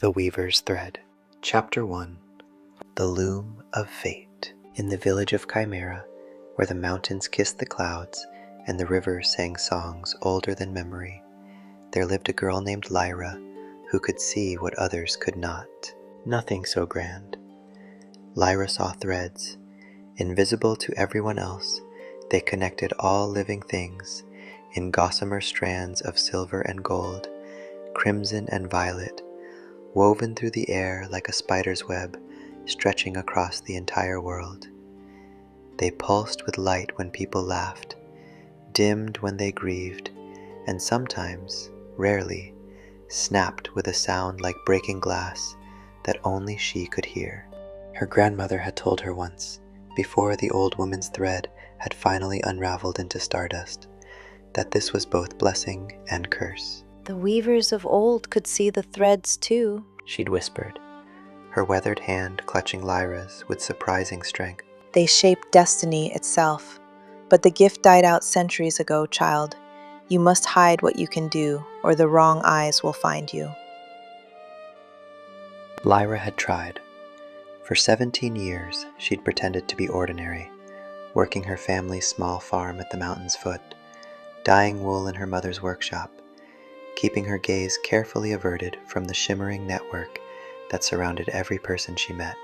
The Weaver's Thread. Chapter 1. The Loom of Fate. In the village of Chimera, where the mountains kissed the clouds and the rivers sang songs older than memory, there lived a girl named Lyra who could see what others could not. Nothing so grand. Lyra saw threads. Invisible to everyone else, they connected all living things in gossamer strands of silver and gold, crimson and violet, woven through the air like a spider's web, stretching across the entire world. They pulsed with light when people laughed, dimmed when they grieved, and sometimes, rarely, snapped with a sound like breaking glass that only she could hear. Her grandmother had told her once, before the old woman's thread had finally unraveled into stardust, that this was both blessing and curse. The weavers of old could see the threads too, She'd whispered, her weathered hand clutching Lyra's with surprising strength. They shaped destiny itself. But the gift died out centuries ago, child. You must hide what you can do, or the wrong eyes will find you. Lyra had tried. For 17 years, she'd pretended to be ordinary, working her family's small farm at the mountain's foot, dyeing wool in her mother's workshop, keeping her gaze carefully averted from the shimmering network that surrounded every person she met.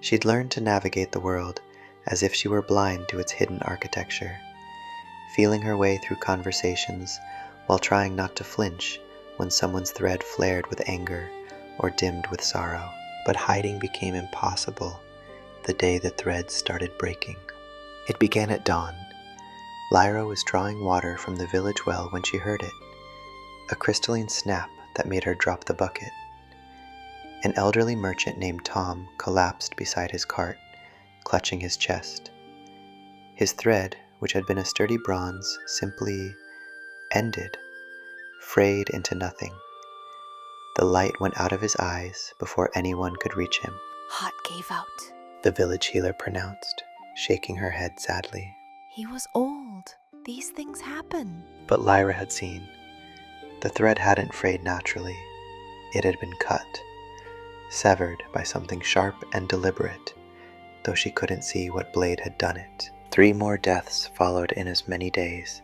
She'd learned to navigate the world as if she were blind to its hidden architecture, feeling her way through conversations while trying not to flinch when someone's thread flared with anger or dimmed with sorrow. But hiding became impossible the day the threads started breaking. It began at dawn. Lyra was drawing water from the village well when she heard it, a crystalline snap that made her drop the bucket. An elderly merchant named Tom collapsed beside his cart, clutching his chest. His thread, which had been a sturdy bronze, simply ended, frayed into nothing. The light went out of his eyes before anyone could reach him. Hot gave out. The village healer pronounced, shaking her head sadly. He was old. These things happen. But Lyra had seen. The thread hadn't frayed naturally. It had been cut, severed by something sharp and deliberate, though she couldn't see what blade had done it. 3 more deaths followed in as many days.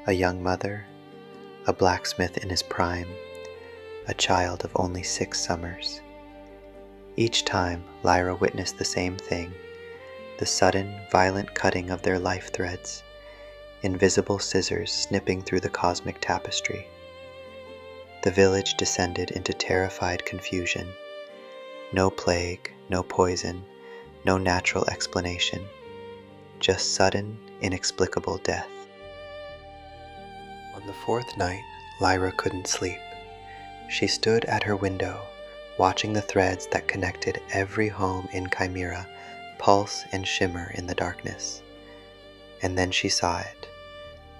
A young mother, a blacksmith in his prime, a child of only 6 summers. Each time, Lyra witnessed the same thing, the sudden, violent cutting of their life threads, invisible scissors snipping through the cosmic tapestry. The village descended into terrified confusion. No plague, no poison, no natural explanation, just sudden, inexplicable death. On the 4th night, Lyra couldn't sleep. She stood at her window, watching the threads that connected every home in Chimera pulse and shimmer in the darkness. And then she saw it,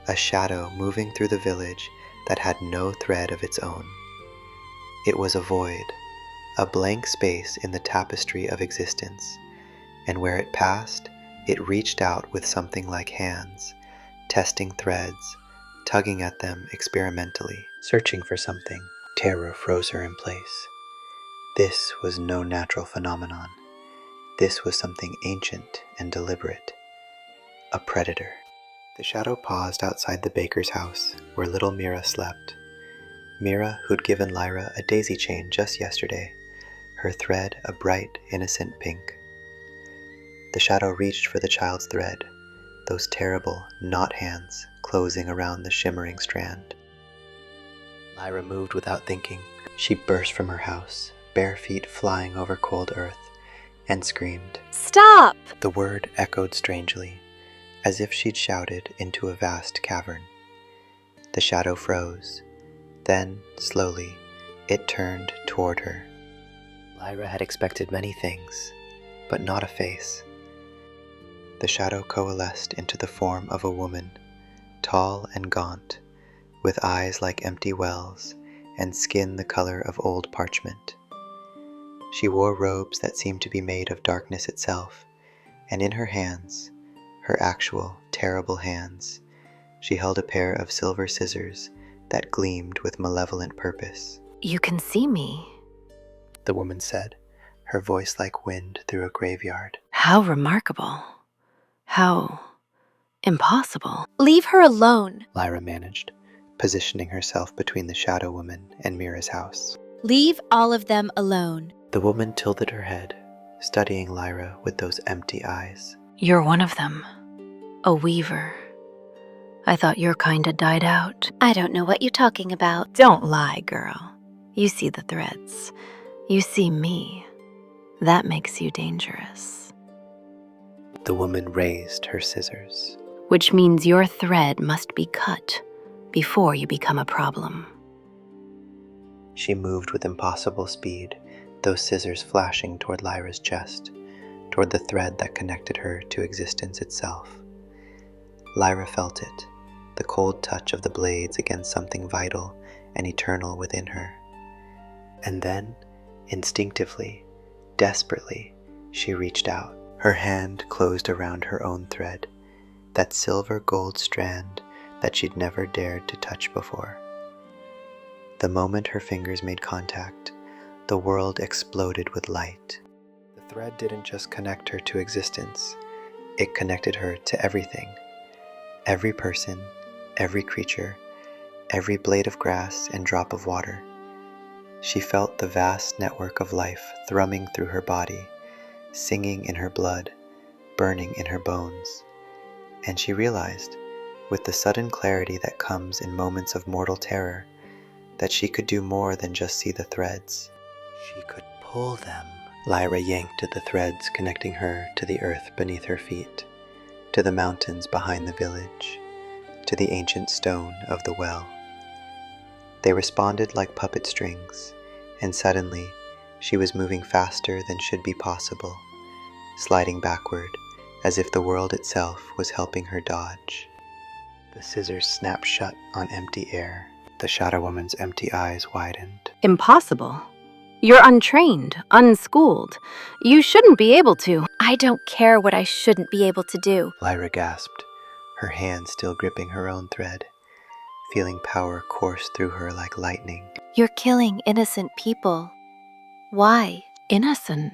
a shadow moving through the village that had no thread of its own. It was a void, a blank space in the tapestry of existence, and where it passed, it reached out with something like hands, testing threads, tugging at them experimentally, searching for something. Terror froze her in place. This was no natural phenomenon. This was something ancient and deliberate. A predator. The shadow paused outside the baker's house, where little Mira slept. Mira, who'd given Lyra a daisy chain just yesterday, her thread a bright, innocent pink. The shadow reached for the child's thread, those terrible knot hands closing around the shimmering strand. Lyra moved without thinking. She burst from her house, bare feet flying over cold earth, and screamed. Stop! The word echoed strangely, as if she'd shouted into a vast cavern. The shadow froze. Then, slowly, it turned toward her. Lyra had expected many things, but not a face. The shadow coalesced into the form of a woman, tall and gaunt, with eyes like empty wells and skin the color of old parchment. She wore robes that seemed to be made of darkness itself, and in her hands, her actual, terrible hands, she held a pair of silver scissors that gleamed with malevolent purpose. You can see me. the woman said, her voice like wind through a graveyard. How remarkable. How impossible. Leave her alone. Lyra managed, positioning herself between the Shadow Woman and Mira's house. Leave all of them alone. The woman tilted her head, studying Lyra with those empty eyes. You're one of them. A weaver. I thought your kind had died out. I don't know what you're talking about. Don't lie, girl. You see the threads. You see me. That makes you dangerous. The woman raised her scissors. Which means your thread must be cut before you become a problem. She moved with impossible speed, those scissors flashing toward Lyra's chest, toward the thread that connected her to existence itself. Lyra felt it, the cold touch of the blades against something vital and eternal within her. And then, instinctively, desperately, she reached out. Her hand closed around her own thread, that silver gold strand that she'd never dared to touch before. The moment her fingers made contact, the world exploded with light. The thread didn't just connect her to existence, it connected her to everything. Every person, every creature, every blade of grass and drop of water. She felt the vast network of life thrumming through her body, singing in her blood, burning in her bones. And she realized, with the sudden clarity that comes in moments of mortal terror, that she could do more than just see the threads. She could pull them. Lyra yanked at the threads connecting her to the earth beneath her feet, to the mountains behind the village, to the ancient stone of the well. They responded like puppet strings, and suddenly she was moving faster than should be possible, sliding backward as if the world itself was helping her dodge. The scissors snapped shut on empty air. The Shadow Woman's empty eyes widened. Impossible. You're untrained, unschooled. You shouldn't be able to. I don't care what I shouldn't be able to do. Lyra gasped, her hand still gripping her own thread, feeling power course through her like lightning. You're killing innocent people. Why? Innocent.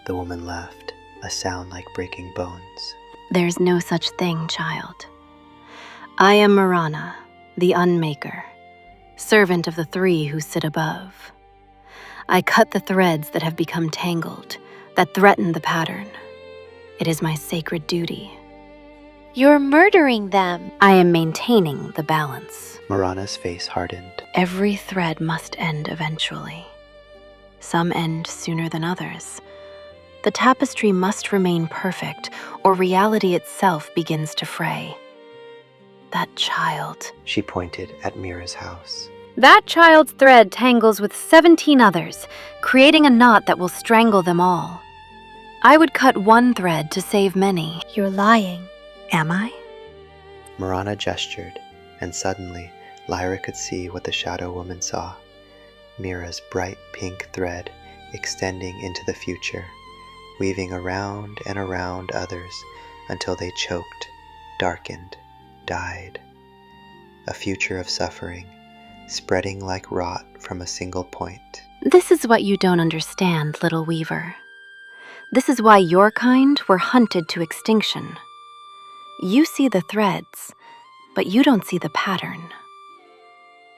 The woman laughed, a sound like breaking bones. There's no such thing, child. I am Marana, the Unmaker, servant of the three who sit above. I cut the threads that have become tangled, that threaten the pattern. It is my sacred duty. You're murdering them. I am maintaining the balance. Marana's face hardened. Every thread must end eventually. Some end sooner than others. The tapestry must remain perfect, or reality itself begins to fray. That child. She pointed at Mira's house. That child's thread tangles with 17 others, creating a knot that will strangle them all. I would cut one thread to save many. You're lying. Am I? Marana gestured, and suddenly Lyra could see what the Shadow Woman saw. Mira's bright pink thread extending into the future, weaving around and around others until they choked, darkened, died. A future of suffering, spreading like rot from a single point. This is what you don't understand, little weaver. This is why your kind were hunted to extinction. You see the threads, but you don't see the pattern.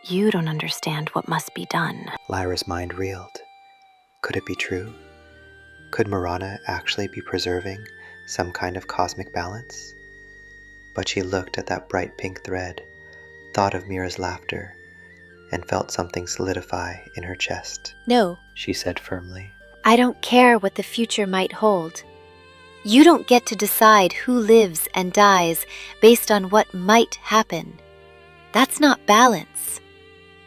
You don't understand what must be done. Lyra's mind reeled. Could it be true? Could Marana actually be preserving some kind of cosmic balance? But she looked at that bright pink thread, thought of Mira's laughter, and felt something solidify in her chest. No, She said firmly. I don't care what the future might hold. You don't get to decide who lives and dies based on what might happen. That's not balance.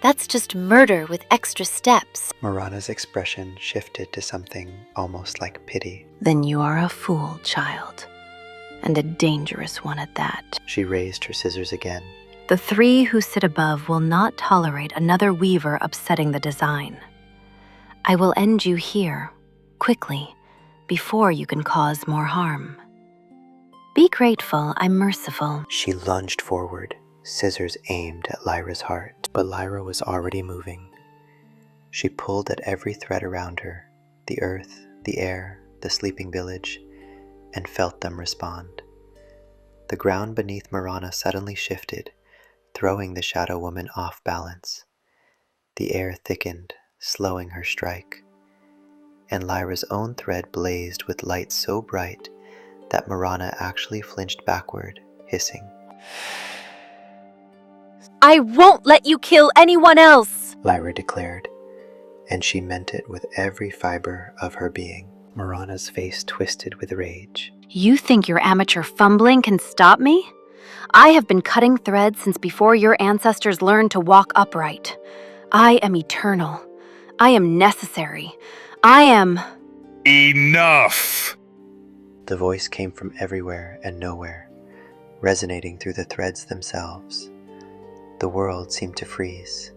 That's just murder with extra steps. Marana's expression shifted to something almost like pity. Then you are a fool, child, and a dangerous one at that. She raised her scissors again. The three who sit above will not tolerate another weaver upsetting the design. I will end you here, quickly, before you can cause more harm. Be grateful I'm merciful. She lunged forward, Scissors aimed at Lyra's heart, but Lyra was already moving. She pulled at every thread around her, the earth, the air, the sleeping village, and felt them respond. The ground beneath Marana suddenly shifted, throwing the Shadow Woman off balance. The air thickened, slowing her strike, and Lyra's own thread blazed with light so bright that Marana actually flinched backward, hissing. I won't let you kill anyone else, Lyra declared, and she meant it with every fiber of her being. Marana's face twisted with rage. You think your amateur fumbling can stop me? I have been cutting threads since before your ancestors learned to walk upright. I am eternal. I am necessary. I am... Enough! The voice came from everywhere and nowhere, resonating through the threads themselves. The world seemed to freeze.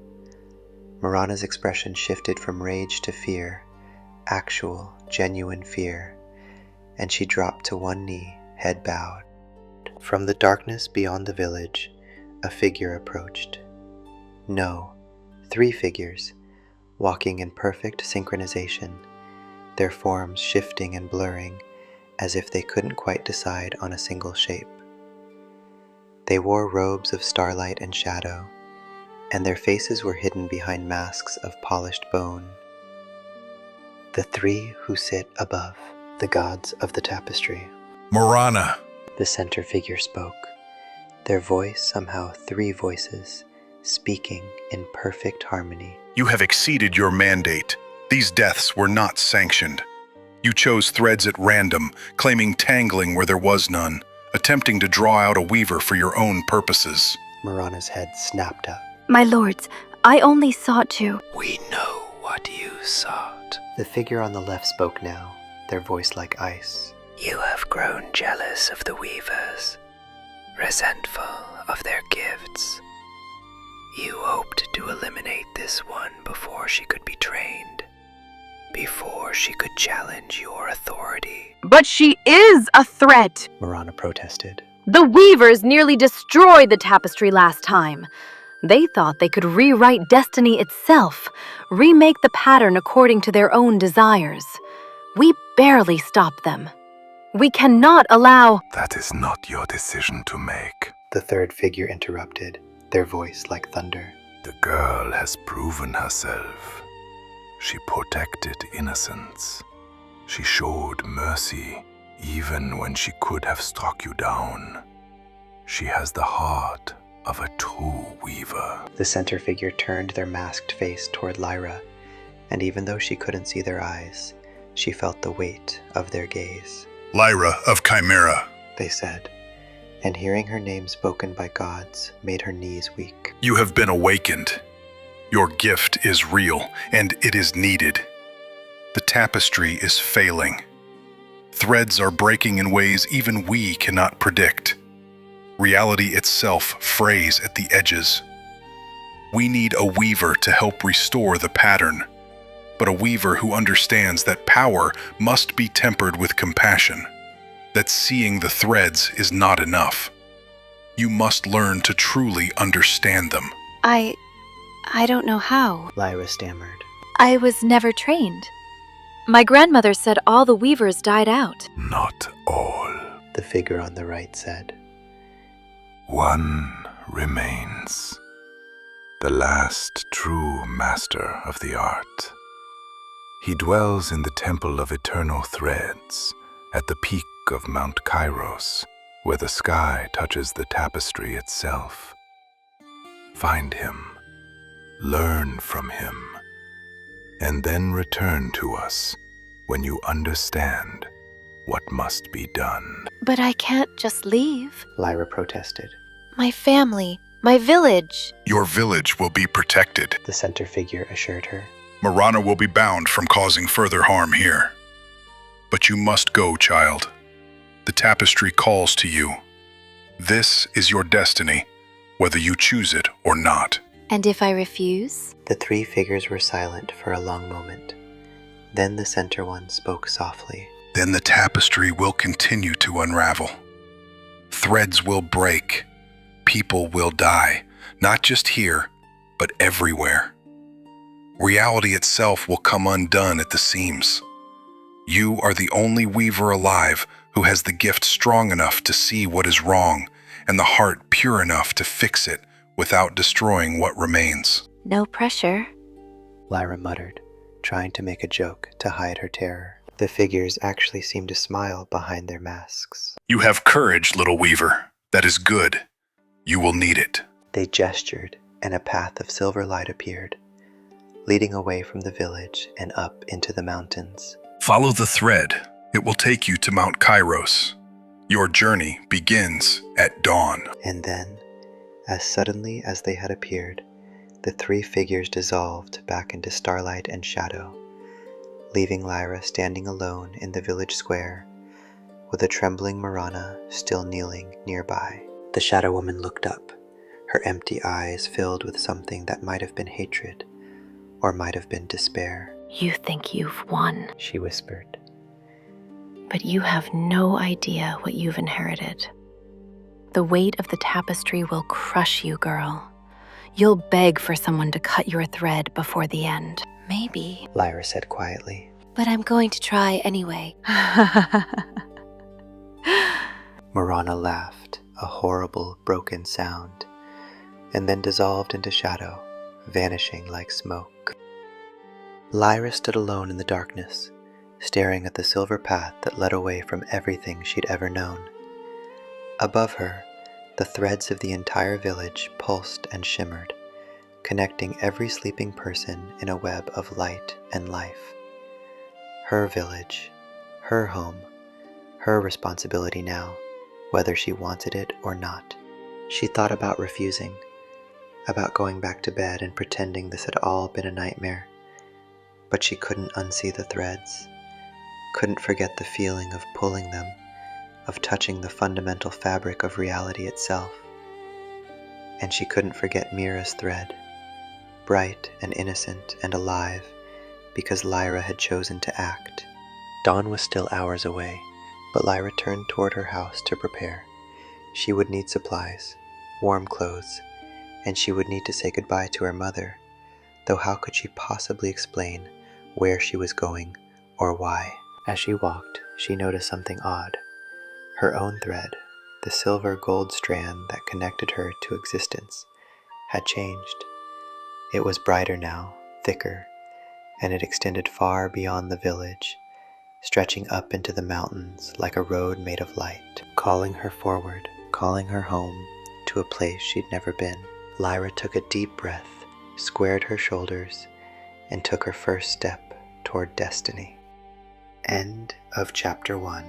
Marana's expression shifted from rage to fear, actual, genuine fear, and she dropped to one knee, head bowed. From the darkness beyond the village, a figure approached. No, 3 figures, walking in perfect synchronization, their forms shifting and blurring as if they couldn't quite decide on a single shape. They wore robes of starlight and shadow, and their faces were hidden behind masks of polished bone. The 3 who sit above, the gods of the tapestry. Marana! The center figure spoke, their voice somehow 3 voices, speaking in perfect harmony. You have exceeded your mandate. These deaths were not sanctioned. You chose threads at random, claiming tangling where there was none, attempting to draw out a weaver for your own purposes. Marana's head snapped up. My lords, I only sought to... We know what you sought. The figure on the left spoke now, their voice like ice. You have grown jealous of the weavers, resentful of their gifts. You hoped to eliminate this one before she could be trained, before she could challenge your authority. But she is a threat! Marana protested. The weavers nearly destroyed the tapestry last time. They thought they could rewrite destiny itself, remake the pattern according to their own desires. We barely stopped them. We cannot allow... That is not your decision to make. The third figure interrupted, their voice like thunder. The girl has proven herself. She protected innocence. She showed mercy even when she could have struck you down. She has the heart of a true weaver. The center figure turned their masked face toward Lyra, and even though she couldn't see their eyes, she felt the weight of their gaze. Lyra of Chimera, They said, and hearing her name spoken by gods made her knees weak. you have been awakened. Your gift is real, and it is needed. The tapestry is failing. Threads are breaking in ways even we cannot predict. Reality itself frays at the edges. We need a weaver to help restore the pattern, but a weaver who understands that power must be tempered with compassion, that seeing the threads is not enough. You must learn to truly understand them. I don't know how. Lyra stammered. I was never trained. My grandmother said all the weavers died out. Not all. The figure on the right said. One remains. The last true master of the art. He dwells in the Temple of Eternal Threads, at the peak of Mount Kairos, where the sky touches the tapestry itself. Find him, learn from him, and then return to us when you understand what must be done. But I can't just leave. Lyra protested. My family, my village. Your village will be protected. The center figure assured her. Marana will be bound from causing further harm here. But you must go, child. The tapestry calls to you. This is your destiny, whether you choose it or not. And if I refuse? The 3 figures were silent for a long moment. Then the center one spoke softly. Then the tapestry will continue to unravel. Threads will break. People will die, not just here, but everywhere. Reality itself will come undone at the seams. You are the only weaver alive who has the gift strong enough to see what is wrong and the heart pure enough to fix it without destroying what remains. No pressure. Lyra muttered, trying to make a joke to hide her terror. The figures actually seemed to smile behind their masks. You have courage, little weaver. That is good. You will need it. They gestured, and a path of silver light appeared, leading away from the village and up into the mountains. Follow the thread. It will take you to Mount Kairos. Your journey begins at dawn. And then, as suddenly as they had appeared, the three figures dissolved back into starlight and shadow, leaving Lyra standing alone in the village square, with a trembling Marana still kneeling nearby. The Shadow Woman looked up, her empty eyes filled with something that might have been hatred, or might have been despair. You think you've won, She whispered. but you have no idea what you've inherited. The weight of the tapestry will crush you, girl. You'll beg for someone to cut your thread before the end. Maybe, Lyra said quietly. but I'm going to try anyway. Marana laughed, a horrible, broken sound, and then dissolved into shadow, vanishing like smoke. Lyra stood alone in the darkness, staring at the silver path that led away from everything she'd ever known. Above her, the threads of the entire village pulsed and shimmered, connecting every sleeping person in a web of light and life. Her village, her home, her responsibility now, whether she wanted it or not. She thought about refusing, about going back to bed and pretending this had all been a nightmare, but she couldn't unsee the threads, couldn't forget the feeling of pulling them, of touching the fundamental fabric of reality itself. And she couldn't forget Mira's thread, bright and innocent and alive, because Lyra had chosen to act. Dawn was still hours away, but Lyra turned toward her house to prepare. She would need supplies, warm clothes, and she would need to say goodbye to her mother, though how could she possibly explain where she was going or why? As she walked, she noticed something odd. Her own thread, the silver gold strand that connected her to existence, had changed. It was brighter now, thicker, and it extended far beyond the village, stretching up into the mountains like a road made of light, calling her forward, calling her home to a place she'd never been. Lyra took a deep breath, squared her shoulders, and took her first step toward destiny. End of Chapter 1.